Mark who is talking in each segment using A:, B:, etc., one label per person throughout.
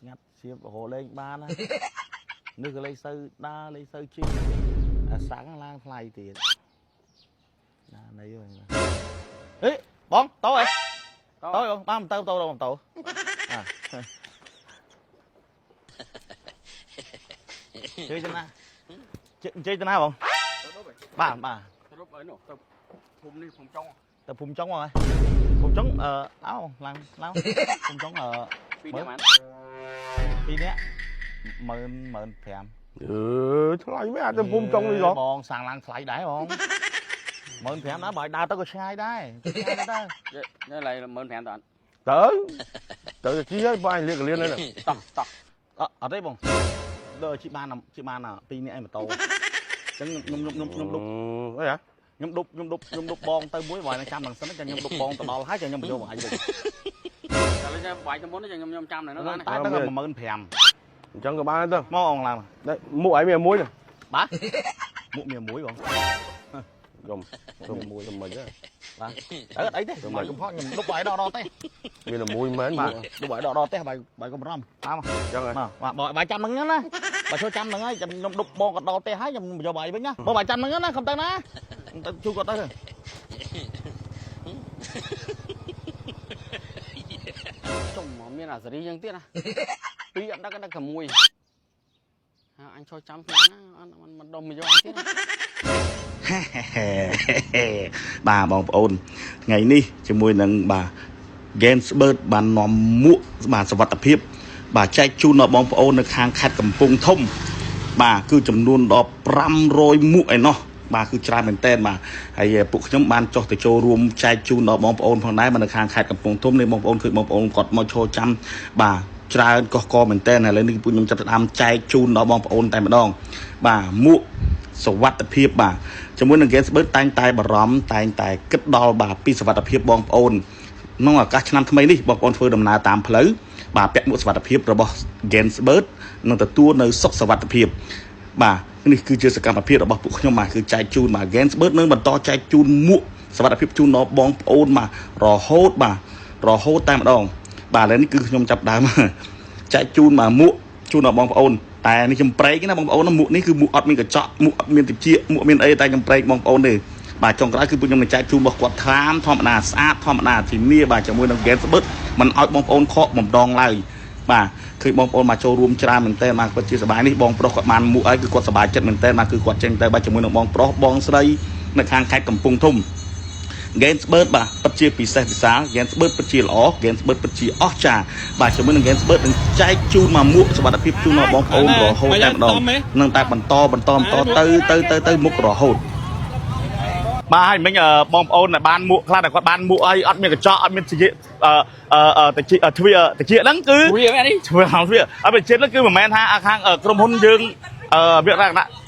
A: ngắt chiếc hồ lên ba này nước lấy sơ đa lấy sơ chi sáng lang phai tiền này rồi ấy bóng tối ơi tối không ba tao đâu một tàu chơi cho na chơi cho na không ba tập phum trống rồi phum trống áo lăng láo phum trốngปีนี้mượn thèm
B: thôi mấy anh phun trong đi rồi
A: bòn sàng lăng phải đãi bòn mượn thèm đó bài đào tao có sai đấy
C: đây là mượn thèm toàn
B: tự chi ấy bài liệt liên đây này
A: ở đây bòn đời chị ba nàoปีนี้em mà tàu chẳng nhung đục
B: đấy hả
A: nhung đục bòn tới muối vài trăm lần nó cho nhung đục bòn tao đào hái cho nhung vô mà
C: bài cho muốn nó cho nhom trăm này nó
A: tái nó mà mượn thèm
B: chẳng có ba đâu
A: món làm
B: đấy mua ấy mè muối này
A: bá mua mè muối còn
B: gồm muối làm mình á
A: ở đấy thế bài cũng khó nhưng lúc bài đo thế
B: vì là muối mến
A: mà lúc bài đo thế bài có một năm mà bài trăm nữa nhá bài số trăm nữa chấm đục bon còn đo te hái chấm giờ bài với nhá bao bài trăm nữa nhá không tới ná chưa có tới rồi
C: chồng miền là gì đi tiết à tí đã cầm mùi anh cho trăm mình đồng mình cho anh tiết
A: បាទបងប្អូនថ្ងៃនេះជាមួយនឹងបាទ Gainsbird បាននាំមួកបាទសុវត្ថិភាពបាទចែកជូនដល់បងប្អូននៅខាងខេត្តកំពង់ធំបាទគឺចំនួនដល់500មួកឯណោះបាទគឺច្រើនមែនតើបាទហើយពួកខ្ញុំបានចុះទៅចូលរួមចែកជូនដល់បងប្អូនផងដែរនៅខាងខេត្តកំពង់ធំនេះបងប្អូនឃើញបងប្អូនគាត់មកឈរចាំបាទច្រើនកកកមែនតើឥឡូវនេះពួកខ្ញុំចាប់ផ្ដើមចែកជូនដល់បងប្អូនតែម្ដងបាទមួកសុវត្ថិភាពបាទជាមួយនឹង Gainsbird តែងតែបារម្ភតែងតែគិតដល់បាទពីសុវត្ថិភាពបងប្អូនក្នុងឱកាសឆ្នាំថ្មីនេះបងប្អូនធ្វើដំណើរតាមផ្លូវបាទពាក់មួកសុវត្ថិភាពរបស់ Gainsbird នឹងទទួលនៅសុខសុវត្ថិភាពបាទនេះគឺជាសកម្មភាពរបស់ពួកខ្ញុំបាទគឺចែកជូនបាទ Gainsbird នឹងបន្តចែកជូនមួកសុវត្ថិភាពជូនដល់បងប្អូនបាទរហូតតែម្ដងបាទឥឡូវនេះគឺខ្ញុំចាប់ដើមចែកជូនបាទមួកជូនដល់បងប្អូនតែនេះខ្ញុំប្រេកណាបងប្អូនមួកនេះគឺមួកអត់មានកញ្ចក់មួកអត់មានតិចមួកមានអីតែខ្ញុំប្រេកបងប្អូនទេបាទចុងក្រោយគឺពួកខ្ញុំនឹងចែកជូនរបស់គាត់ធម្មតាស្អាតធម្មតាធានាបាទជាមួយនឹង Gainsbird មិនឲ្យបងប្អូនខកបំដងឡើយបាទឃើញបងប្អូនមកចូលរួមច្រើនមែនតើបាទគាត់ជាសប្បាយនេះបងប្រុសគាត់បានមួកអីគឺគាត់សប្បាយចិត្តមែនតើបាទគឺគាត់ចេញទៅបាទជាមួយនឹងបងប្រុសបងស្រីនៅខាងខេត្តកំពង់ធំ Gainsbird បាទពិតជាពិសេសពិសាល Gainsbird ពិតជាល្អ Gainsbird ពិតជាអស្ចារ្យបាទជាមួយនឹង Gainsbird នឹងចែកជូនមកមួកសុវត្ថិភាពជូនដល់បងប្អូនរហូតតែម្ដងនឹងតែបន្តទៅមុខរហូតបាទហើយមិញបងប្អូនដែលបានមួកខ្លះតែគាត់បានមួកអីអត់មានកញ្ចក់អត់មានជាទ្វាតិចហ្នឹងគឺទ្វានេះទ្វាអត់មានជាតិហ្នឹងគឺមិនមែនថាខាងក្រុមហ៊ុនយើងវា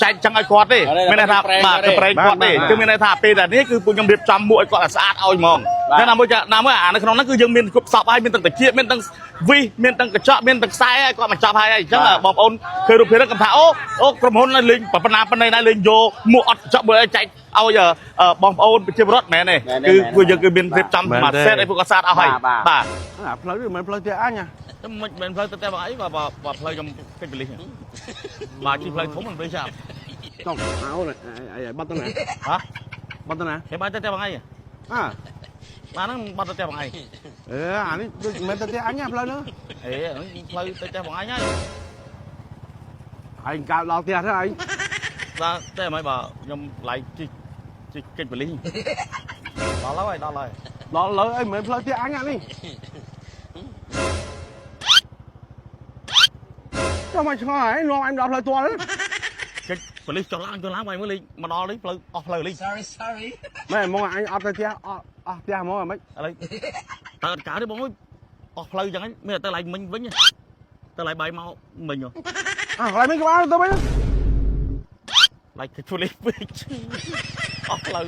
A: ចែកចឹងឲ្យគាត់ទេមានន័យថាបាទទៅប្រេងគាត់ទេគឺមានន័យថាពេលតែនេះគឺពួកខ្ញុំរៀបចំមួកឲ្យគាត់ឲ្យស្អាតឲ្យហ្មងតែណាមួយអានៅក្នុងហ្នឹងគឺយើងមានគ្រប់សពហើយមានទាំងតិចមានទាំងវិសមានទាំងកញ្ចក់មានទាំងខ្សែឲ្យគាត់មកចាប់ហើយអញ្ចឹងបងប្អូនឃើញរូបភាពហ្នឹងគាត់ថាអូក្រុមហ៊ុនលេងប៉ុណ្ណាលេងយកមួកអត់កញ្ចក់មួយឲ្យចែកឲ្យបងប្អូនប្រជាពលរដ្ឋមែនទេគឺពួកយើងគឺមានរៀបចំមួយសេតឲ្យពួកគាត់ស្អាតអស់ហើយបាទ
B: ផ្លូវនេះមិនផ្លូវទៀតអញ
A: មិនមែនផ្លូវទៅតែបងអីបាទផ្លូវខ្ញុំពេញបលិសបាទជិះផ្លូវធំមិនពេញចាប់
B: ចង់អោអីបាត់ទៅណា
A: ហ៎
B: បាត់ទៅណា
A: គេបាត់ទៅតែបងអីបាទហ្នឹងបាត់ទៅតែបងអី
B: អានេះដូចមិនទៅតែអញផ្លូវហ្នឹង
A: ផ្លូវទៅតែបងអញហើយ
B: ឯងកើតដល់ផ្ទះទៅឯង
A: បាទតែមិនបាទខ្ញុំឡាយជិះកិច្ចបលិសដល់ហើយ
B: ដល់លើអីមិនផ្លូវផ្ទះអញអានេះចាំមកឆ្ងល់ហើយនាំអញដល់ផ្លូវទាល់
A: កិច្ចបលិសចុះឡើងបាយមើលលេងមកដល់នេះផ្លូវអស់ផ្លូវលេង
C: sorry
B: មែនហ្មងអញអត់ទៅផ្ទះអស់ផ្ទះហ្មងហ្មង
A: ឥឡូវតើអត់កើតទេបងអើយអស់ផ្លូវចឹងហ្នឹងមានតែឡើងមិញវិញទៅឡើងបាយមកមិញ
B: កន្លែងមិញក្បាលទៅវិញ
A: ឡើងទៅជួយលេងពេកអស់ផ្លូវ